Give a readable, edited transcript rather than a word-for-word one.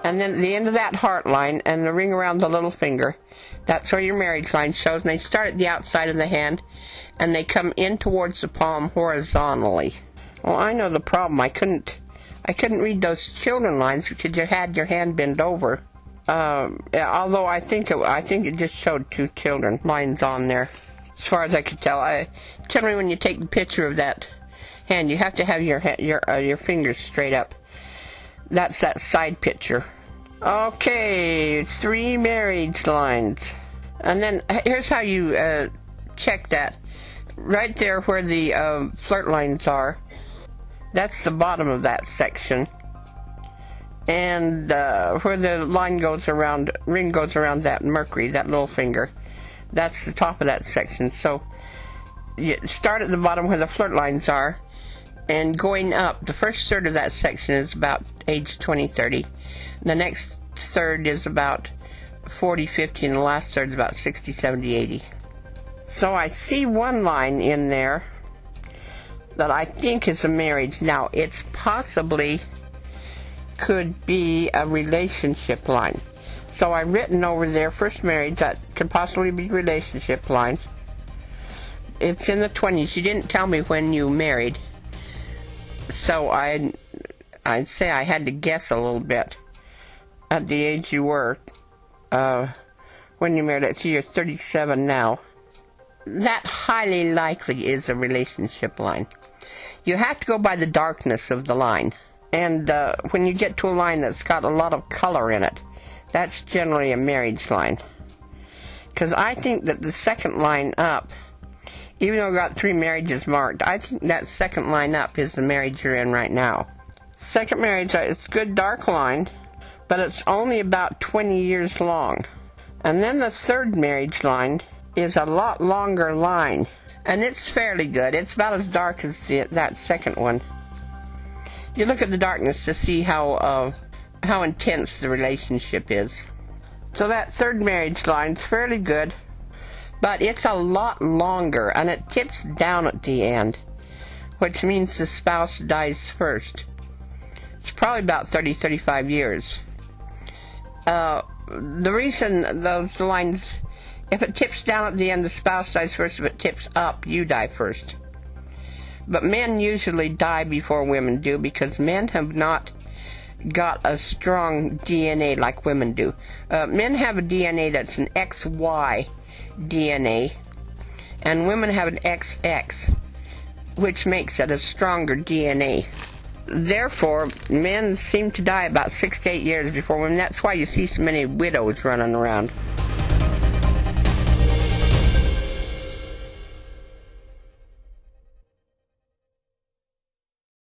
And then at the end of that heart line and the ring around the little finger, that's where your marriage line shows. And they start at the outside of the hand, and they come in towards the palm horizontally. Well, I know the problem. I couldn't read those children lines because you had your hand bent over. Although I think it just showed two children lines on there, as far as I could tell. Generally, when you take the picture of that hand, you have to have your fingers straight up. That's that side picture. Okay, 3 marriage lines. And then here's how you check that. Right there where the flirt lines are, that's the bottom of that section. And where the line goes around, ring goes around that Mercury, that little finger, that's the top of that section. So you start at the bottom where the flirt lines are, and going up, the first third of that section is about age 20, 30. The next third is about 40, 50, and the last third is about 60, 70, 80. So I see one line in there that I think is a marriage. Now, it's possibly could be a relationship line. So I've written over there, first marriage, that could possibly be relationship line. It's in the 20s. You didn't tell me when you married. So I'd say I had to guess a little bit at the age you were when you married. Let's see, you're 37 now. That highly likely is a relationship line. You have to go by the darkness of the line. And when you get to a line that's got a lot of color in it, that's generally a marriage line. Because I think that the second line up, even though I've got 3 marriages marked, I think that second line up is the marriage you're in right now. Second marriage, it's a good dark line, but it's only about 20 years long. And then the third marriage line is a lot longer line, and it's fairly good. It's about as dark as that second one. You look at the darkness to see how intense the relationship is. So that third marriage line's fairly good, but it's a lot longer, and it tips down at the end, which means the spouse dies first. It's probably about 30, 35 years. The reason those lines, if it tips down at the end, the spouse dies first. If it tips up, you die first. But men usually die before women do, because men have not got a strong DNA like women do. Men have a DNA that's an XY DNA, and women have an XX, which makes it a stronger DNA. Therefore, men seem to die about 6 to 8 years before women. That's why you see so many widows running around.